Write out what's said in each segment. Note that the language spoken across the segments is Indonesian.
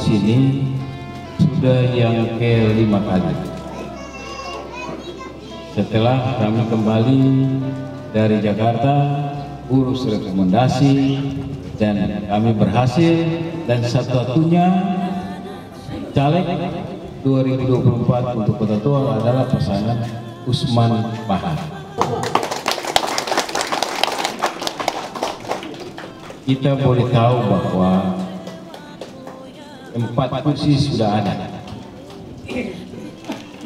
di sini sudah yang ke-5 kali. Setelah kami kembali dari Jakarta, urus rekomendasi, dan kami berhasil, dan satu-satunya caleg 2024 untuk Kota Tua adalah pasangan Usman Bahar. Kita boleh tahu bahwa 4 kursi sudah ada.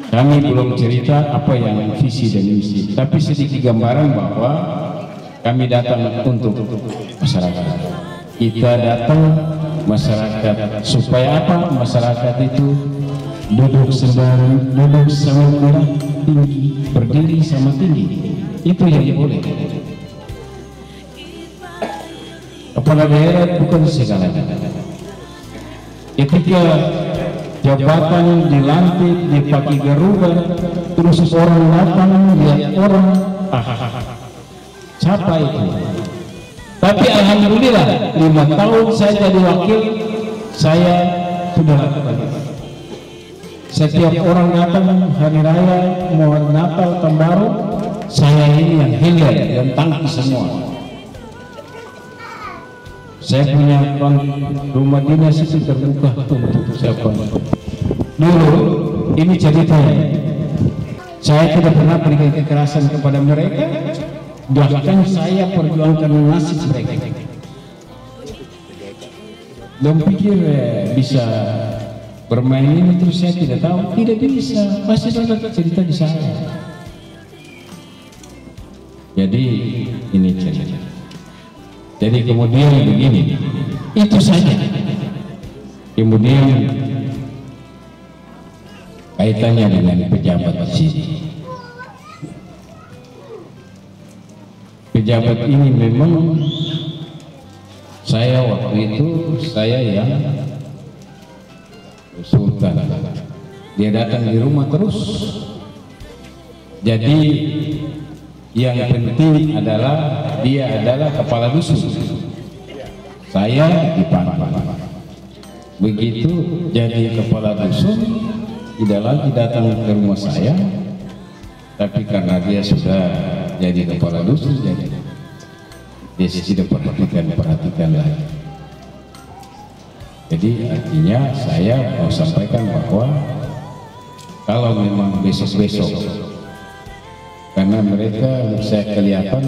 Kami belum cerita apa yang visi dan misi, tapi sedikit gambaran bahwa kami datang untuk masyarakat. Kita datang masyarakat supaya apa? Masyarakat itu duduk sembarang, duduk sama tinggi, berdiri sama tinggi. Itu yang boleh. Kepala daerah bukan segalanya. Ketika jabatan dilantik, dipakai garuda, terus orang datang lihat orang, siapa itu? Tapi alhamdulillah 5 tahun saya jadi wakil, saya sudah lakukan. Setiap orang datang hari raya, mau Natal, Tahun Baru, saya ini yang hilir dan tangki semua. Saya punya rumah dinas itu terbuka untuk siapa. Dulu ini ceritanya, saya tidak pernah berikan kekerasan kepada mereka, bahkan saya perjuangkan nasib mereka. Belum pikir bisa bermain ini terus saya tidak tahu, tidak bisa, pasti ada cerita di sana. Jadi ini cerita. Jadi kemudian begini, itu saja. Kemudian kaitannya dengan pejabat di sini. Pejabat ini memang saya waktu itu saya yang sultan. Dia datang di rumah terus. Jadi yang penting adalah dia adalah kepala dusun. Saya dipantau. Begitu jadi kepala dusun, tidak lagi datang ke rumah saya, tapi karena dia sudah jadi kepala dusun, jadi dia tidak perhatikan lagi. Jadi artinya saya mau sampaikan bahwa kalau memang besok-besok, karena mereka saya kelihatan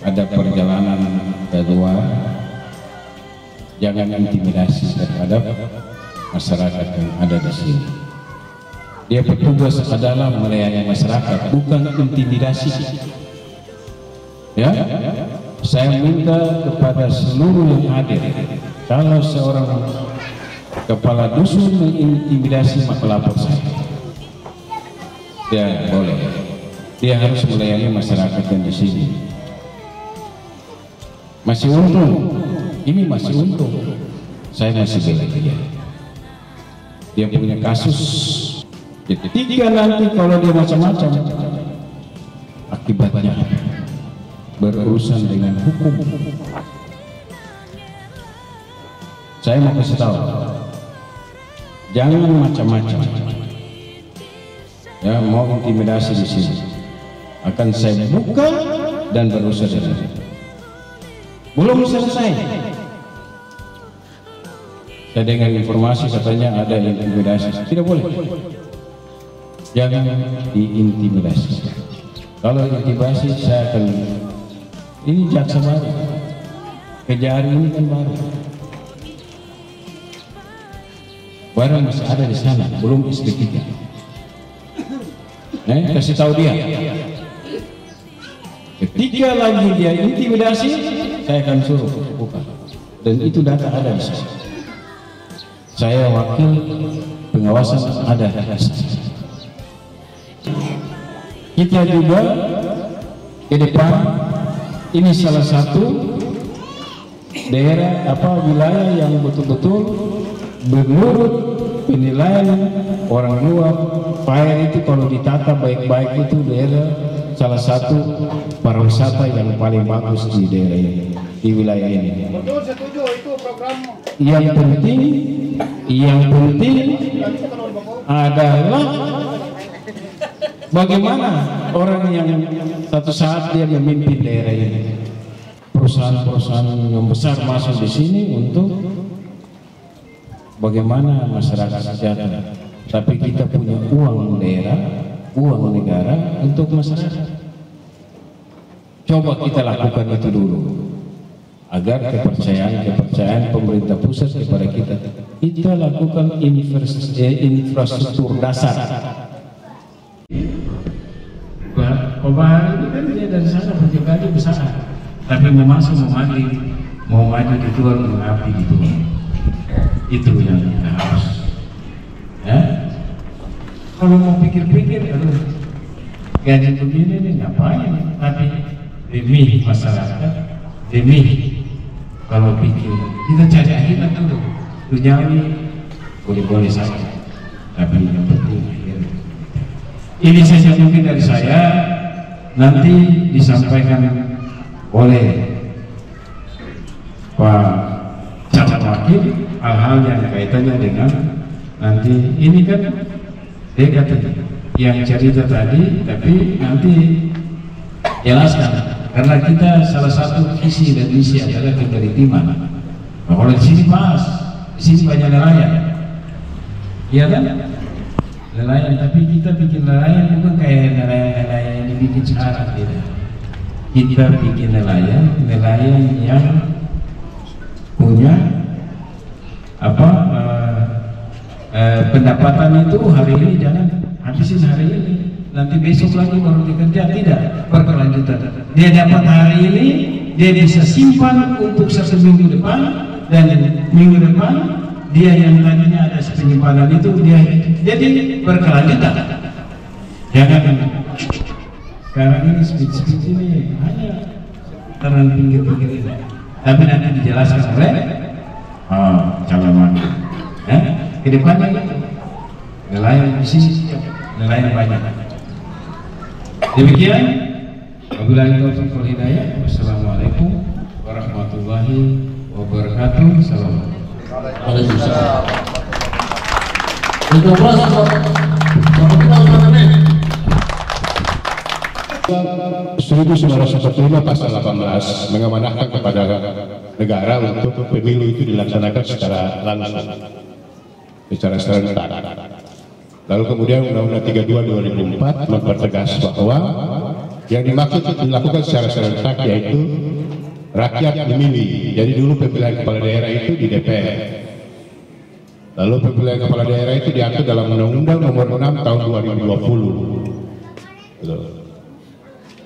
ada perjalanan keluar, jangan intimidasi terhadap masyarakat yang ada di sini. Dia petugas adalah melayani masyarakat, bukan intimidasi. Ya, saya minta kepada seluruh yang hadir, kalau seorang kepala dusun mengintimidasi maka lapor saya. Ya boleh. Dia harus melayani masyarakat yang di sini. Masih untung, ini masih untung. Saya masih bela dia. Dia punya kasus. Ketika nanti kalau dia macam-macam, akibatnya berurusan dengan hukum. Saya mau kasih tahu, jangan macam-macam. Ya, mau intimidasi di sini, akan saya buka dan berusaha dengan belum selesai. Saya dengar informasi katanya ada intimidasi, tidak boleh. Jangan diintimidasi. Kalau intimidasi saya akan, ini jaksa baru, Kejari ini kan baru masih ada di sana, belum SP3. Kasih tahu dia. Ketika lagi dia intimidasi, saya akan suruh buka. Dan itu data ada di sana. Saya wakil pengawasan ada. Kita juga ke depan, ini salah satu daerah wilayah yang betul-betul menurut penilaian orang luar, Fire itu kalau ditata baik-baik itu daerah salah satu pariwisata yang paling bagus di daerah ini, di wilayah ini. Betul, setuju, itu program Yang penting adalah bagaimana orang yang satu saat dia memimpin daerah ini, perusahaan-perusahaan yang besar masuk di sini untuk bagaimana masyarakat sejahtera. Tapi kita punya uang daerah, uang negara untuk masyarakat. Coba kita lakukan itu dulu, agar kepercayaan pemerintah pusat kepada kita lakukan infrastruktur dasar. Pak Bahar ini kan dia dari sana berjengkali besar, tapi mau masuk, mau maju di luar, mengabdi di luar. Itu yang kita harus. Ya, kalau mau pikir-pikir, gaji begini nih ngapain? Tapi demi masyarakat, demi kalau pikir kita cari akhirat dulu, duniawi boleh-boleh saja, tapi yang penting akhirat. Ini saja mungkin dari saya, nanti disampaikan oleh Pak Calon Wakil hal-hal yang kaitannya dengan nanti ini kan dia katanya yang cerita tadi, tapi nanti jelaskan karena kita salah satu visi dan misi adalah keteritiman. Kalau di sini pas, di sini banyak nelayan, iya kan? Nelayan, tapi kita bikin nelayan bukan kayak nelayan yang dibikin sekarang, tidak. Kita bikin nelayan yang punya pendapatan itu hari ini jangan habisin hari ini, nanti besok lagi baru dikerja, tidak, berkelanjutan. Dia dapat hari ini, dia bisa simpan untuk 1 minggu depan, dan minggu depan dia yang tadinya ada penyimpanan itu dia jadi berkelanjutan. Jangan sekarang ini speech ini hanya terang pinggir-pinggir ini, tapi nanti dijelaskan oleh calon wakil. Kedepannya nelayan di sini, nelayan banyak. Demikian, wabillahi taufiq wal hidayah. Wassalamualaikum warahmatullahi wabarakatuh. Salam. Waalaikumsalam. Seribu 1945 pasal 18 mengamanahkan kepada negara untuk pemilu itu dilaksanakan secara langsung, secara serentak. Lalu kemudian Undang-Undang 32 2004 mempertegas bahwa yang dimaksud dilakukan secara serentak yaitu rakyat memilih. Jadi dulu pemilihan kepala daerah itu di DPR. Lalu pemilihan kepala daerah itu diatur dalam Undang-Undang Nomor 6 Tahun 2020.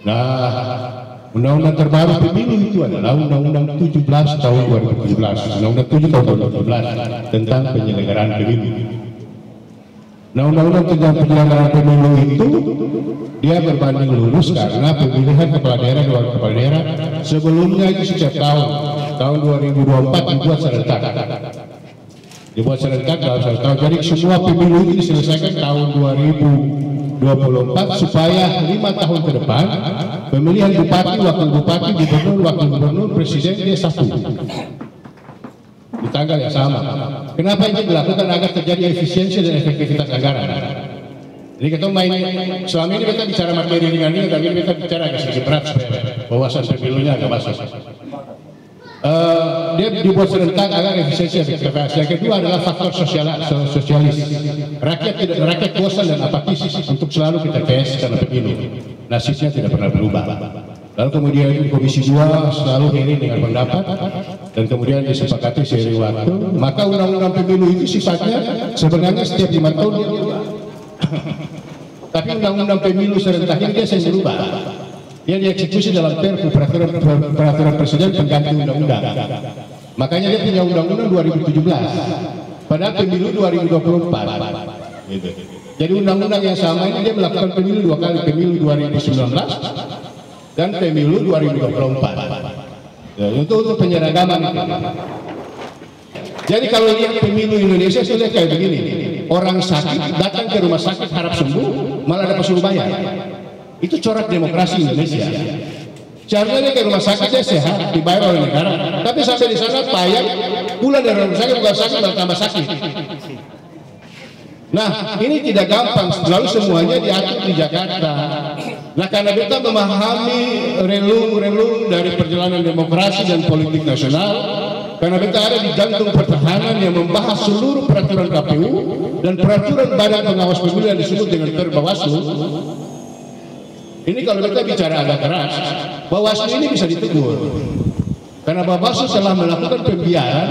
Nah, undang-undang terbaru pemilu itu adalah Undang-Undang 17 Tahun 2017, Undang-Undang 7 Tahun 2017 tentang penyelenggaraan pemilu. Nah, Undang-Undang tentang penyelenggaraan pemilu itu dia berbanding lurus karena pemilihan kepala daerah dan wakil kepala daerah sebelumnya itu setiap tahun 2024 dibuat serentak dalam 1 tahun. Jadi semua pemilu ini diselesaikan tahun 2024 supaya 5 tahun ke depan pemilihan bupati, wakil bupati, gubernur, wakil gubernur, presiden dia satu di tanggal yang sama. Kenapa ini dilakukan? Agar terjadi efisiensi dan efektivitas anggaran. Jadi kita selama ini kita bicara materi ringan, tapi kita bicara agak sedikit berat supaya wawasan pemilunya agak basah. Dia dibuat serentak agar efisiensi efektivitas. Yang kedua adalah faktor sosialis. Rakyat bosan dan apatis untuk selalu kita tes karena pemilu. Nasibnya tidak pernah berubah. Lalu kemudian Komisi 2 selalu hearing dengan pendapat dan kemudian disepakati seiring waktu. Maka undang-undang pemilu itu sifatnya sebenarnya setiap 5 tahun dia berubah. Tapi undang-undang pemilu serentak ini dia sering berubah. Dia dieksekusi dalam Perpu, peraturan presiden pengganti undang-undang. Makanya dia punya undang-undang 2017. Padahal pemilu 2024. Gitu. Jadi undang-undang yang sama ini dia melakukan pemilu 2 kali, pemilu 2019 dan pemilu 2024. Ya, untuk penyeragaman itu. Jadi kalau lihat pemilu Indonesia sudah kayak begini. Orang sakit datang ke rumah sakit harap sembuh, malah dapat suruh bayar. Itu corak demokrasi Indonesia. Seharusnya dia ke rumah sakit dia sehat, dibayar oleh negara. Tapi sampai di sana payah pulang dari rumah sakit bukan sakit malah tambah sakit. Nah, ini tidak gampang, selalu semuanya diatur di Jakarta. Nah, karena kita memahami relung-relung dari perjalanan demokrasi dan politik nasional, karena kita ada di jantung pertahanan yang membahas seluruh peraturan KPU dan peraturan Badan Pengawas Pemilu yang disebut dengan Bawaslu. Ini kalau kita bicara agak keras, Bawaslu ini bisa ditegur. Karena Bawaslu telah melakukan pembiaran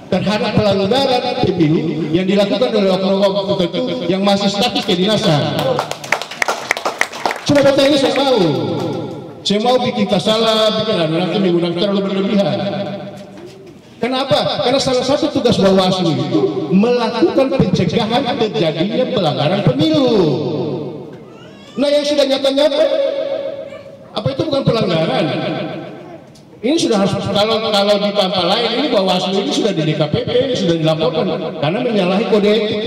terhadap pelanggaran pemilu yang dilakukan oleh oknum-oknum tertentu yang masih status kedinasan. Cuma kata ini saya mau bikin salah, bikin nanti menggunakan terlalu berlebihan. Kenapa? Karena salah satu tugas Bawaslu itu melakukan pencegahan terjadinya pelanggaran pemilu. Nah, yang sudah nyata-nyata, apa itu bukan pelanggaran? Ini sudah harus, kalau di tempat lain ini Bawaslu ini sudah di DKPP, ini sudah dilaporkan karena menyalahi kode etik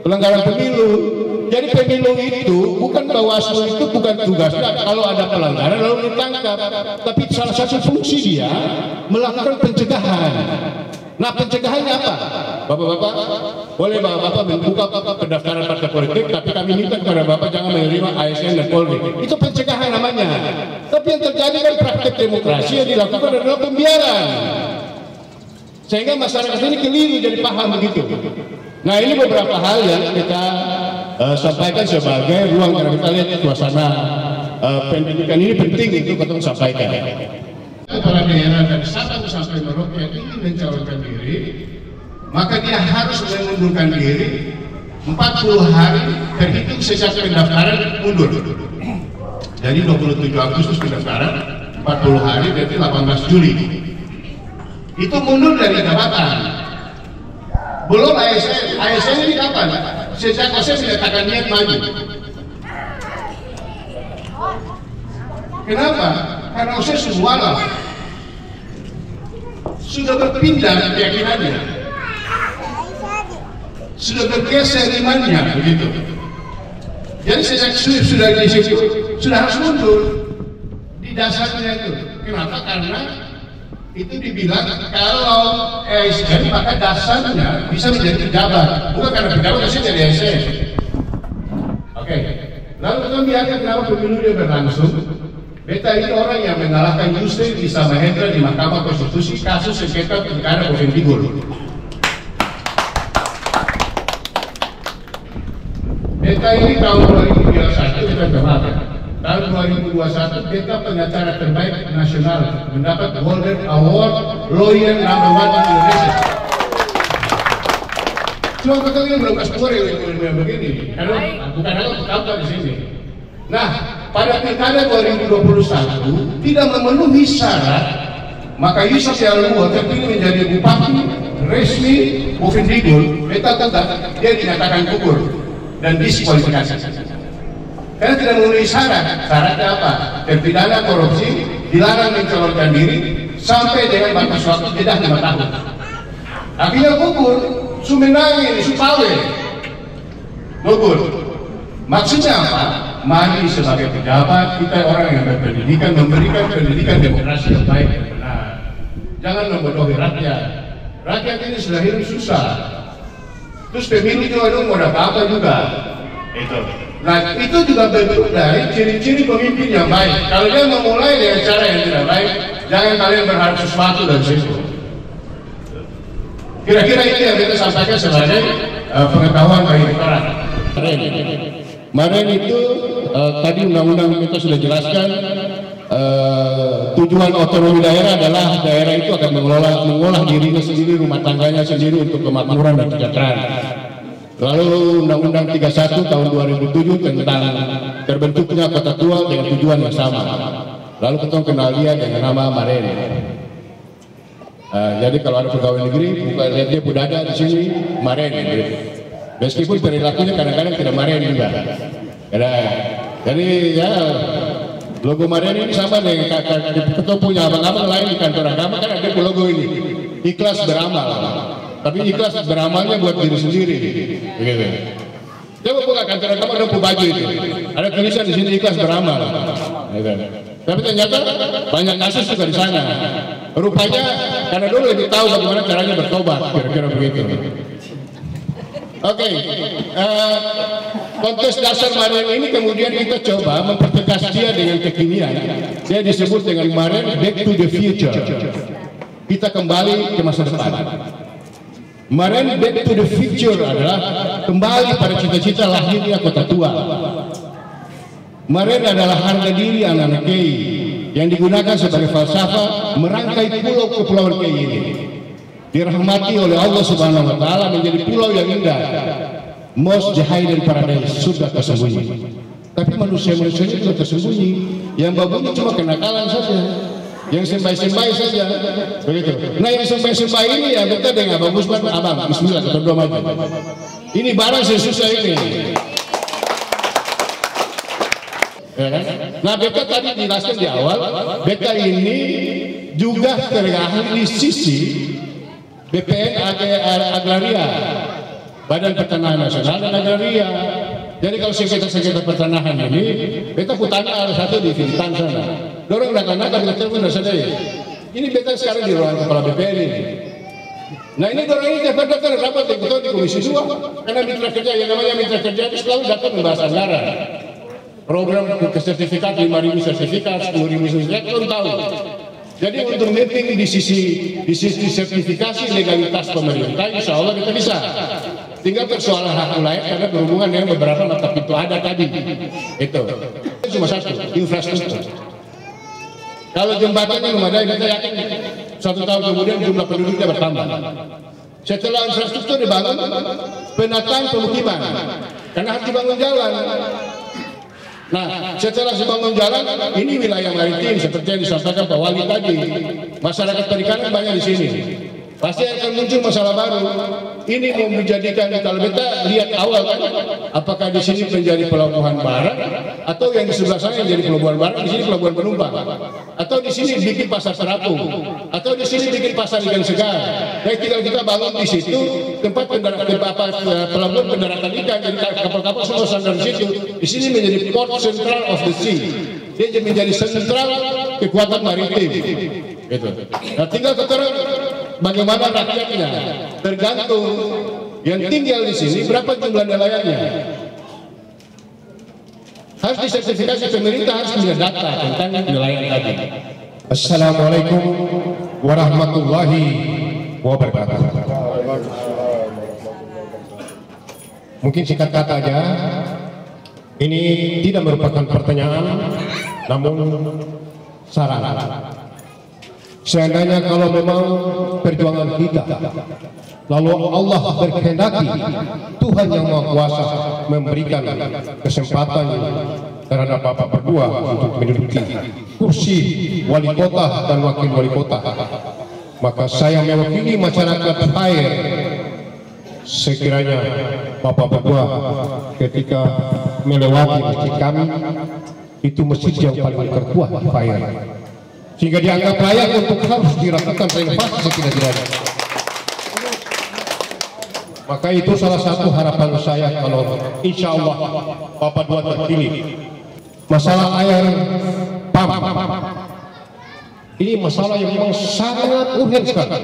pelanggaran pemilu. Jadi pemilu itu bukan Bawaslu itu bukan tugasnya kalau ada pelanggaran lalu ditangkap, tapi salah satu fungsi dia melakukan pencegahan. Nah, pencegahannya apa? Bapak-bapak, boleh bapak-bapak membuka pendaftaran partai politik, tapi kami minta kepada bapak jangan menerima ASN dan Polri. Itu pencegahan namanya. Tapi yang terjadi kan praktek demokrasi yang dilakukan adalah pembiaran. Sehingga masyarakat ini keliru jadi paham begitu. Nah, ini beberapa hal yang kita sampaikan sebagai ruang karena kita lihat suasana pendidikan ini penting untuk kita sampaikan. Kepala daerah dari Sabang sampai Merauke yang ingin mencalonkan diri, maka dia harus mengundurkan diri 40 hari terhitung sejak pendaftaran mundur. Jadi 27 Agustus pendaftaran, 40 hari berarti 18 Juli. Itu mundur dari jabatan. Belum ASN. ASN ini kapan? Sejak OSES menyatakan niat maju. Kenapa? Karena OSES semua sudah berpindah keyakinannya, sudah bergeser imannya, begitu. Jadi sejak sudah disebut sudah harus mundur di dasarnya itu. Kenapa? Karena itu dibilang kalau ASN maka dasarnya bisa menjadi pejabat, bukan karena pejabat bisa jadi ASN. Oke. Lalu kita biarkan kenapa pemilu dia berlangsung. Beta ini orang yang mengalahkan Yusril Iza Mahendra di Mahkamah Konstitusi kasus sengketa perkara Boven Digul. Beta ini tahun 2021 kita kemarin. Tahun 2021 beta pengacara terbaik nasional mendapat Golden Award Lawyer Number 1 di Indonesia. Cuma betul ini belum kasih keluar yang begini. Karena bukan aku tampak di sini. Nah, pada pilkada 2021 tidak memenuhi syarat, maka Yusuf Yaluwa terpilih menjadi bupati resmi Boven Digul. Beta kata dia dinyatakan gugur dan diskualifikasi karena tidak memenuhi syarat. Syaratnya apa? Terpidana korupsi, dilarang mencalonkan diri sampai dengan batas waktu jeda 5 tahun. Akhirnya gugur, Sumenangin, Supawe gugur. Maksudnya apa? Mari sebagai pejabat kita orang yang berpendidikan memberikan pendidikan demokrasi yang baik dan benar. Jangan membodohi rakyat. Rakyat ini sudah hidup susah. Terus pemilu juga dong mau apa juga. Itu. Nah, itu juga bentuk dari ciri-ciri pemimpin yang baik. Kalau dia memulai dengan cara yang tidak baik, jangan kalian berharap sesuatu dari situ. Kira-kira itu yang kita sampaikan sebagai pengetahuan bagi orang. Kemarin itu tadi undang-undang kita sudah jelaskan tujuan otonomi daerah adalah daerah itu akan mengolah dirinya sendiri, rumah tangganya sendiri untuk kemakmuran dan kesejahteraan. Lalu Undang-Undang 31 tahun 2007 tentang terbentuknya kota tua dengan tujuan yang sama. Lalu kita kenal dia dengan nama Maren. Jadi kalau ada pegawai negeri, bukan lihat dia budada di sini Maren. Meskipun perilakunya kadang-kadang tidak Maren juga. Jadi ya logo Maren ini sama dengan kita punya abang-abang lain di kantor agama kan ada logo ini. Ikhlas beramal. Tapi ikhlas beramalnya buat diri sendiri. Begitu. Coba buka kantor agama ada baju itu. Ada tulisan di sini ikhlas beramal. Tapi ternyata banyak kasus juga di sana. Rupanya karena dulu lebih tahu bagaimana caranya bertobat, kira-kira begitu. Oke, kontes dasar Maren ini kemudian kita coba mempertegas dia dengan kekinian. Dia disebut dengan Maren Back to the Future. Kita kembali ke masa depan. Maren Back to the Future adalah kembali pada cita-cita lahirnya kota tua. Maren adalah harga diri anak-anak Kei yang digunakan sebagai falsafah merangkai pulau kepulauan Kei ini. Dirahmati oleh Allah Subhanahu wa taala menjadi pulau yang indah. Most hidden paradise, surga tersembunyi. Tapi manusia-manusia itu tersembunyi. Yang babuni cuma kenakalan saja. Yang sembah-sembah saja. Begitu. Nah, yang sembah-sembah ini ya kita dengan Abang Usman, Abang, bismillah kita doa maju. Ini barang sesusah ini. Ya kan? Nah, beta tadi dijelaskan di awal, beta ini juga terahli di sisi BPN Agraria, Badan Pertanahan Nasional dan Agraria. Jadi kalau sengketa-sengketa pertanahan ini, beta kutanya ada satu di Fintan sana. Dorong nakal-nakal kita telepon dan sadar. Ini beta sekarang di ruang kepala BPN ini. Nah ini dorong ini datang rapat di Komisi 2. Karena mitra kerja yang namanya mitra kerja itu selalu datang membahas anggaran. Program sertifikat 5.000 sertifikat, 10.000 sertifikat, belum tahu. Jadi untuk mapping di sisi sertifikasi legalitas pemerintah, insya Allah kita bisa. Tinggal persoalan hak lain karena berhubungan dengan beberapa mata pintu ada tadi. Itu cuma satu, infrastruktur. Kalau jembatannya memadai, kita yakin 1 tahun kemudian jumlah penduduknya bertambah. Setelah infrastruktur dibangun, penataan pemukiman, karena harus dibangun jalan. Nah, setelah dibangun jalan, ini wilayah maritim seperti yang disampaikan Pak Wali tadi. Masyarakat perikanan banyak di sini. Pasti akan muncul masalah baru. Ini mau menjadikan, kalau kita lihat awal kan, apakah di sini menjadi pelabuhan barang atau yang di sebelah sana yang jadi pelabuhan barang, di sini pelabuhan penumpang, atau di sini bikin pasar terapung, atau di sini bikin pasar ikan segar. Jadi tinggal kita bangun di situ tempat pelabuhan pendaratan ikan, jadi kapal-kapal semua sandar di situ. Di sini menjadi port central of the sea. Dia menjadi sentral kekuatan maritim. Gitu. Nah, tinggal sekarang bagaimana rakyatnya tergantung yang tinggal di sini berapa jumlah nelayannya. Harus disertifikasi pemerintah, harus punya data tentang nelayan tadi. Assalamualaikum warahmatullahi wabarakatuh. Mungkin singkat kata aja, ini tidak merupakan pertanyaan, namun saran. Seandainya kalau memang perjuangan kita, lalu Allah berkehendaki, Tuhan yang Maha Kuasa memberikan kesempatan terhadap Bapak berdua untuk menduduki kursi wali kota dan wakil wali kota, maka saya mewakili masyarakat Fair. Sekiranya Bapak berdua ketika melewati masjid kami, itu masjid yang paling terkuat di Fair, sehingga dianggap layak untuk harus dilakukan renovasi setidak-tidaknya. Maka itu salah satu harapan saya kalau insya Allah Bapak dua terpilih. Masalah air PAM ini masalah yang memang sangat urgen sekali,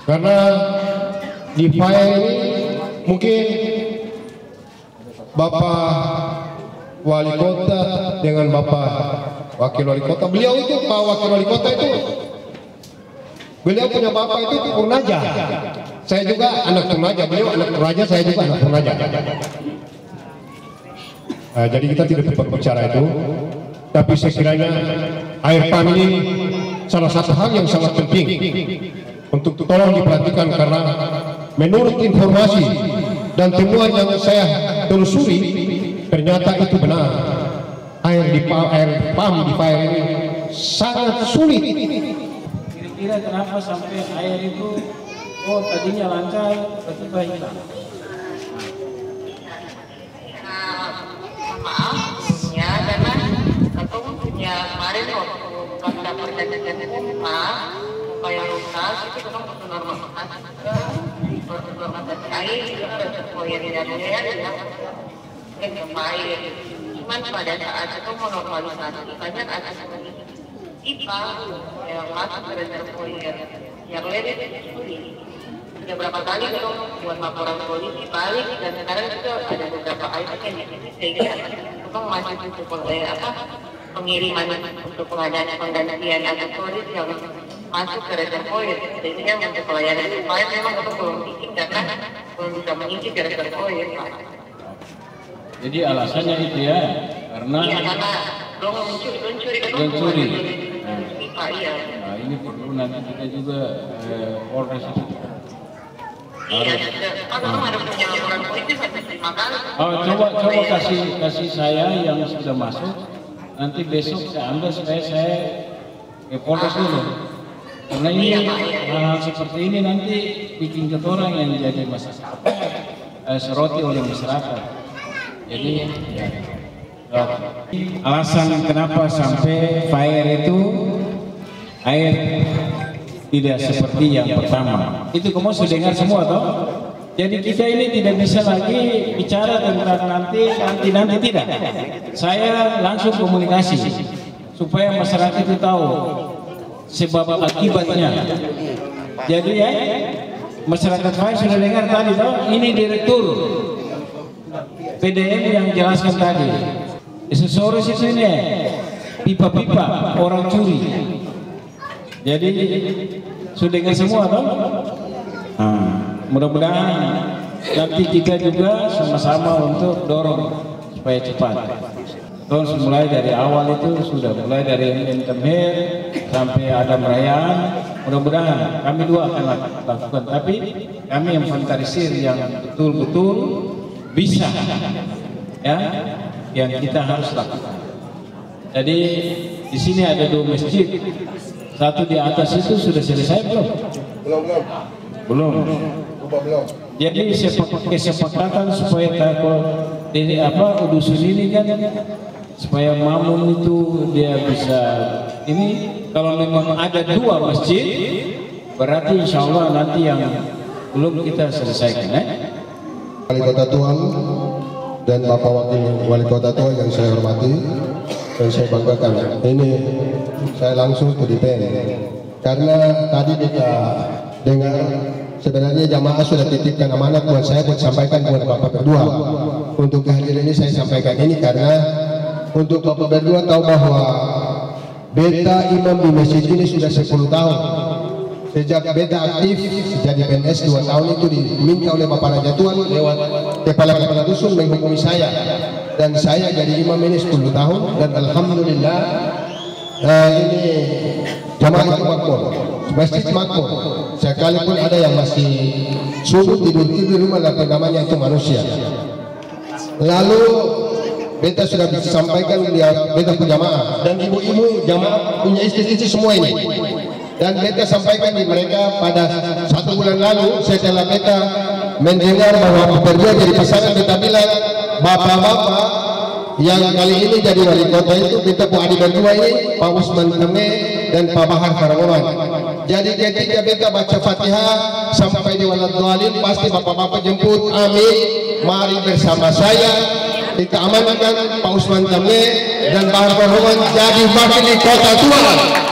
karena di Fair ini mungkin Bapak wali kota dengan Bapak wakil wali kota, beliau itu Pak wakil wali kota itu, beliau punya bapak itu Purnaja, saya juga anak Purnaja, beliau anak Purnaja, saya juga anak Purnaja. Jadi kita tidak dapat bicara itu, tapi sekiranya air PAM ini salah satu hal yang sangat penting untuk tolong diperhatikan, karena menurut informasi dan temuan yang saya telusuri ternyata itu benar. Air PAM di Fair ini sangat sulit. Kira-kira kenapa sampai air itu tadinya lancar tiba-tiba hilang? Maaf ya, karena ketemu punya kemarin waktu kita perjanjian SMA supaya lunas itu memang untuk normalisasi air juga ada sesuai yang tidak boleh yang air. Cuman pada saat itu menormalisasi banyak ada IPA yang masuk ke reservoir yang lebih dicuri. Sudah berapa kali dong buat laporan polisi balik, dan sekarang juga ada beberapa item yang disini sehingga memang masih untuk pengiriman untuk pengadaan penggantian aksesoris yang masuk ke reservoir, sehingga untuk pelayanan supaya memang itu belum bikin karena belum bisa mengisi ke reservoir, Pak. Jadi alasannya itu ya, karena Iya, karena belum mencuri IPA, iya. Nah, ini perlu nanti kita juga Polres itu. Iya, kan harus punya laporan polisi sampai 5 kali. Coba kasih saya yang sudah masuk. Nanti besok saya ambil supaya saya ke Polres dulu. Karena ini hal seperti ini nanti bikin ketorang yang jadi masalah seroti oleh masyarakat. Jadi alasan kenapa sampai fire itu air tidak seperti yang pertama. Itu kamu sudah dengar semua toh? Jadi kita ini tidak bisa lagi bicara tentang nanti tidak. Saya langsung komunikasi supaya masyarakat itu tahu sebab akibatnya. Jadi ya, masyarakat saya sudah dengar tadi toh, ini direktur PDM yang jelaskan tadi. Aksesoris itu ini pipa-pipa orang curi. Jadi sudah dengar semua toh? Mudah-mudahan nanti kita juga sama-sama untuk dorong supaya cepat. Terus mulai dari awal itu sudah mulai dari Entemher sampai ada Merayaan. Mudah-mudahan kami dua akan lakukan, tapi kami yang inventarisir yang betul-betul bisa, ya, yang kita harus lakukan. Jadi di sini ada 2 masjid, satu di atas itu sudah selesai belum? Belum. Jadi kesepakatan supaya dusun ini kan supaya Mamun itu dia bisa ini, kalau memang ada 2 masjid berarti insya Allah nanti yang belum kita selesaikan. Wali Kota Tuang dan Bapak Wakil Wali Kota Tuang yang saya hormati dan saya banggakan, ini saya langsung ke DPN karena tadi kita dengar sebenarnya jamaah sudah titipkan amanat buat saya buat sampaikan buat Bapak berdua. Untuk kehadiran ini saya sampaikan ini karena untuk Bapak berdua tahu bahwa beta imam di masjid ini sudah 10 tahun. Sejak beta aktif jadi PNS 2 tahun itu diminta oleh Bapak Raja Tuan lewat kepala dusun menghubungi saya, dan saya jadi imam ini 10 tahun dan alhamdulillah ini jamaah itu makmur, masjid makmur. Sekalipun ada yang masih subuh tidur di rumah, tapi namanya itu manusia. Lalu beta sudah disampaikan dia beta punya jamaah dan ibu-ibu jamaah punya istri-istri semua ini. Dan beta sampaikan di mereka pada 1 bulan lalu setelah beta mendengar bahwa berdua jadi pasangan, beta bilang bapak-bapak yang kali ini jadi wali kota itu beta bu adik berdua ini, Pak Usman Teme dan Pak Bahar Karawaman. Jadi ketika beta baca Fatihah sampai di waladhdallin pasti bapak-bapak jemput, amin, mari bersama saya kita amankan Pak Usman Teme dan Bahar Karawaman jadi wakil di kota Tuang.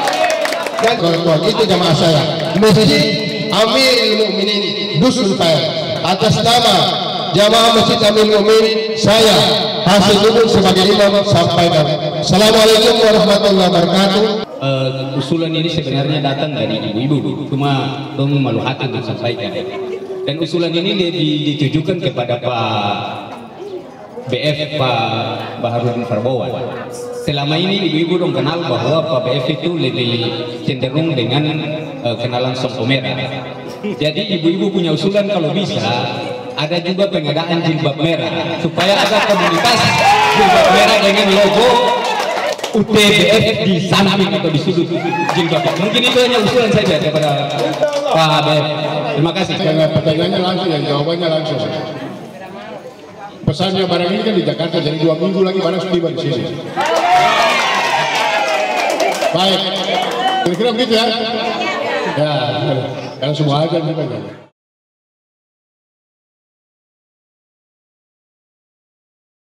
Dan kawan-kawan itu jamaah saya Masjid Amirul Mukminin Dusun Fire, atas nama jamaah Masjid Amirul Mukminin saya Hasil Duduk sebagai imam sampaikan. Assalamualaikum warahmatullahi wabarakatuh. Usulan ini sebenarnya datang dari ibu-ibu, cuma dong malu hati untuk sampaikan. Dan usulan ini ditujukan kepada Pak BF, Pak Baharudin Farbawan. Selama ini ibu-ibu dong kenal bahwa Pak BF itu lebih cenderung dengan kenalan Songko Merah. Jadi ibu-ibu punya usulan kalau bisa ada juga pengadaan jilbab merah supaya ada komunitas jilbab merah dengan logo UTBF di samping atau di sudut jilbab. Mungkin itu hanya usulan saja kepada Pak BF. Terima kasih. Karena pertanyaannya langsung, yang jawabannya langsung. Pesannya barang ini kan di Jakarta, jadi 2 minggu lagi barang sudah tiba di sini. Baik, kira-kira begitu ya. Ya, karena semua aja nih.